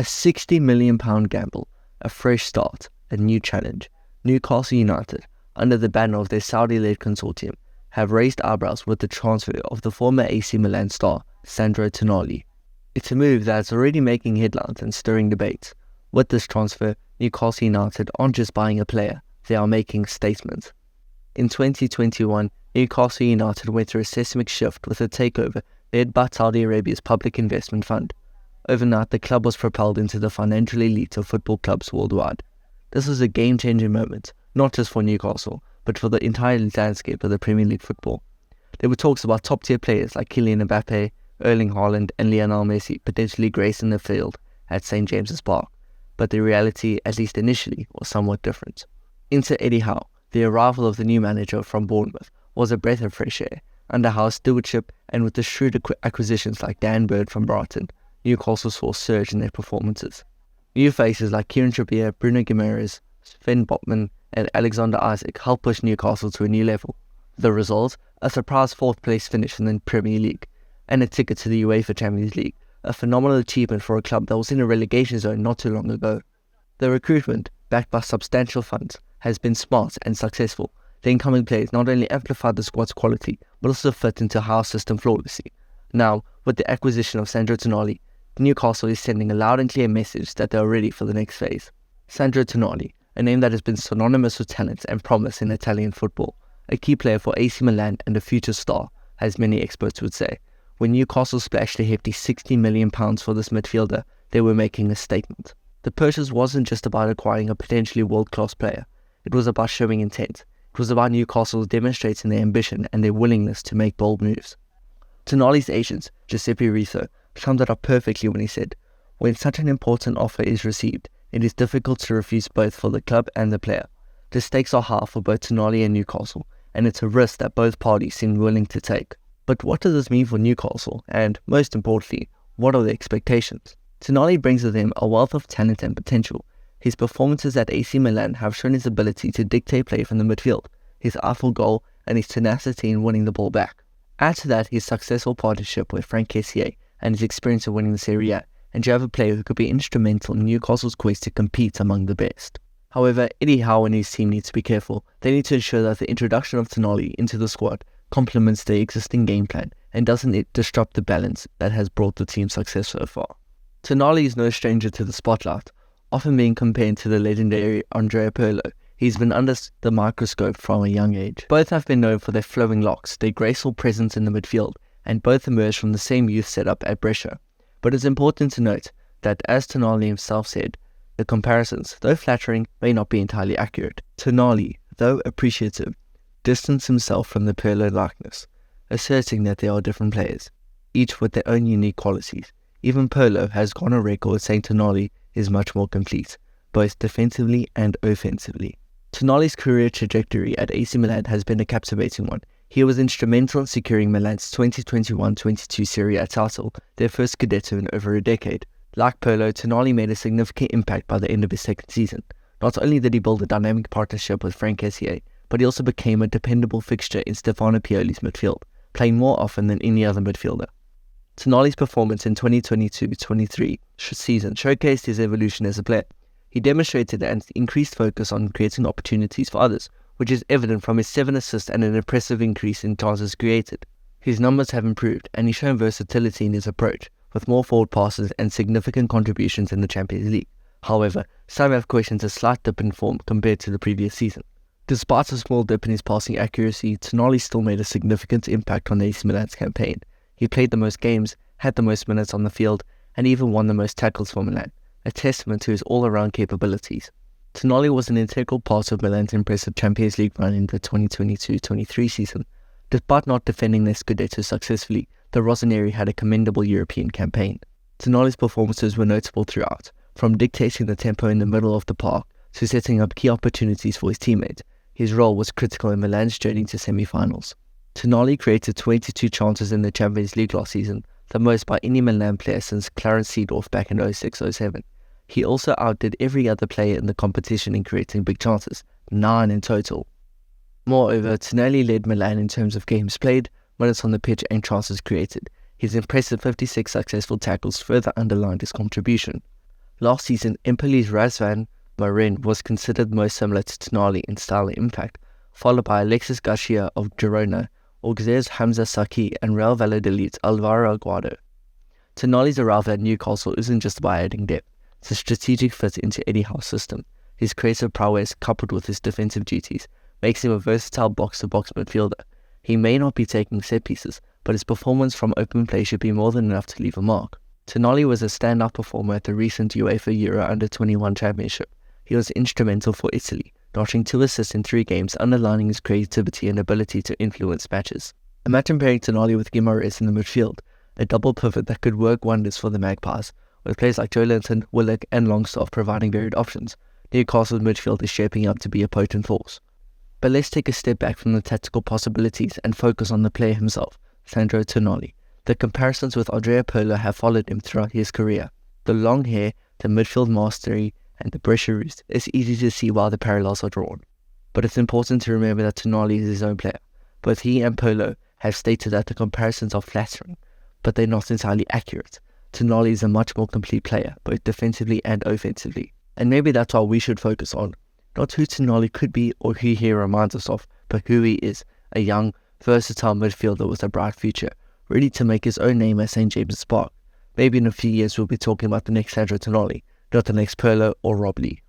A £60 million gamble, a fresh start, a new challenge. Newcastle United, under the banner of their Saudi-led consortium, have raised eyebrows with the transfer of the former AC Milan star, Sandro Tonali. It's a move that's already making headlines and stirring debates. With this transfer, Newcastle United aren't just buying a player, they are making statements. In 2021, Newcastle United went through a seismic shift with a takeover led by Saudi Arabia's public investment fund. Overnight, the club was propelled into the financial elite of football clubs worldwide. This was a game-changing moment, not just for Newcastle, but for the entire landscape of the Premier League football. There were talks about top-tier players like Kylian Mbappe, Erling Haaland and Lionel Messi potentially gracing the field at St James's Park, but the reality, at least initially, was somewhat different. Enter Eddie Howe. The arrival of the new manager from Bournemouth was a breath of fresh air. Under Howe's stewardship and with the shrewd acquisitions like Dan Bird from Brighton, Newcastle saw a surge in their performances. New faces like Kieran Trippier, Bruno Guimaraes, Sven Botman and Alexander Isak helped push Newcastle to a new level. The result? A surprise fourth-place finish in the Premier League and a ticket to the UEFA Champions League, a phenomenal achievement for a club that was in a relegation zone not too long ago. The recruitment, backed by substantial funds, has been smart and successful. The incoming players not only amplified the squad's quality, but also fit into Howe's system flawlessly. Now, with the acquisition of Sandro Tonali, Newcastle is sending a loud and clear message that they are ready for the next phase. Sandro Tonali, a name that has been synonymous with talent and promise in Italian football, a key player for AC Milan and a future star, as many experts would say. When Newcastle splashed a hefty £60 million for this midfielder, they were making a statement. The purchase wasn't just about acquiring a potentially world-class player. It was about showing intent. It was about Newcastle demonstrating their ambition and their willingness to make bold moves. Tonali's agent, Giuseppe Rizzo, summed it up perfectly when he said, "When such an important offer is received, it is difficult to refuse both for the club and the player. The stakes are high for both Tonali and Newcastle, and it's a risk that both parties seem willing to take." But what does this mean for Newcastle? And, most importantly, what are the expectations? Tonali brings with him a wealth of talent and potential. His performances at AC Milan have shown his ability to dictate play from the midfield, his eye for goal, and his tenacity in winning the ball back. Add to that his successful partnership with Frank Kessié and his experience of winning the Serie A, and you have a player who could be instrumental in Newcastle's quest to compete among the best. However, Eddie Howe and his team need to be careful. They need to ensure that the introduction of Tonali into the squad complements the existing game plan and doesn't disrupt the balance that has brought the team success so far. Tonali is no stranger to the spotlight, often being compared to the legendary Andrea Pirlo. He's been under the microscope from a young age. Both have been known for their flowing locks, their graceful presence in the midfield, and both emerged from the same youth setup at Brescia. But it's important to note that, as Tonali himself said, the comparisons, though flattering, may not be entirely accurate. Tonali, though appreciative, distanced himself from the Pirlo likeness, asserting that they are different players, each with their own unique qualities. Even Pirlo has gone on record saying Tonali is much more complete, both defensively and offensively. Tonali's career trajectory at AC Milan has been a captivating one. He was instrumental in securing Milan's 2021-22 Serie A title, their first Scudetto in over a decade. Like Pirlo, Tonali made a significant impact by the end of his second season. Not only did he build a dynamic partnership with Frank Kessié, but he also became a dependable fixture in Stefano Pioli's midfield, playing more often than any other midfielder. Tonali's performance in 2022-23 season showcased his evolution as a player. He demonstrated an increased focus on creating opportunities for others, which is evident from his 7 assists and an impressive increase in chances created. His numbers have improved, and he's shown versatility in his approach, with more forward passes and significant contributions in the Champions League. However, some have questioned a slight dip in form compared to the previous season. Despite a small dip in his passing accuracy, Tonali still made a significant impact on the AC Milan's campaign. He played the most games, had the most minutes on the field, and even won the most tackles for Milan, a testament to his all-around capabilities. Tonali was an integral part of Milan's impressive Champions League run in the 2022-23 season. Despite not defending their Scudetto successfully, the Rossoneri had a commendable European campaign. Tonali's performances were notable throughout, from dictating the tempo in the middle of the park to setting up key opportunities for his teammates. His role was critical in Milan's journey to semi-finals. Tonali created 22 chances in the Champions League last season, the most by any Milan player since Clarence Seedorf back in 06-07. He also outdid every other player in the competition in creating big chances, 9 in total. Moreover, Tonali led Milan in terms of games played, minutes on the pitch and chances created. His impressive 56 successful tackles further underlined his contribution. Last season, Empoli's Razvan Marin was considered most similar to Tonali in style and impact, followed by Alexis Garcia of Girona, Auxerre's Hamza Saki, and Real Valladolid's Alvaro Aguado. Tonali's arrival at Newcastle isn't just about adding depth, it's a strategic fit into Eddie Howe's system. His creative prowess, coupled with his defensive duties, makes him a versatile box-to-box midfielder. He may not be taking set pieces, but his performance from open play should be more than enough to leave a mark. Tonali was a standout performer at the recent UEFA Euro Under-21 Championship. He was instrumental for Italy, notching 2 assists in 3 games, underlining his creativity and ability to influence matches. Imagine pairing Tonali with Guimaraes in the midfield, a double pivot that could work wonders for the Magpies, with players like Joelinton, Willock and Longstaff providing varied options. Newcastle's midfield is shaping up to be a potent force. But let's take a step back from the tactical possibilities and focus on the player himself, Sandro Tonali. The comparisons with Andrea Pirlo have followed him throughout his career. The long hair, the midfield mastery, and the Brecheroos, it's easy to see why the parallels are drawn. But it's important to remember that Tonali is his own player. Both he and Pirlo have stated that the comparisons are flattering, but they're not entirely accurate. Tonali is a much more complete player, both defensively and offensively. And maybe that's what we should focus on. Not who Tonali could be or who he reminds us of, but who he is, a young, versatile midfielder with a bright future, ready to make his own name at St. James's Park. Maybe in a few years we'll be talking about the next Sandro Tonali, not the next Pirlo or Rob Lee.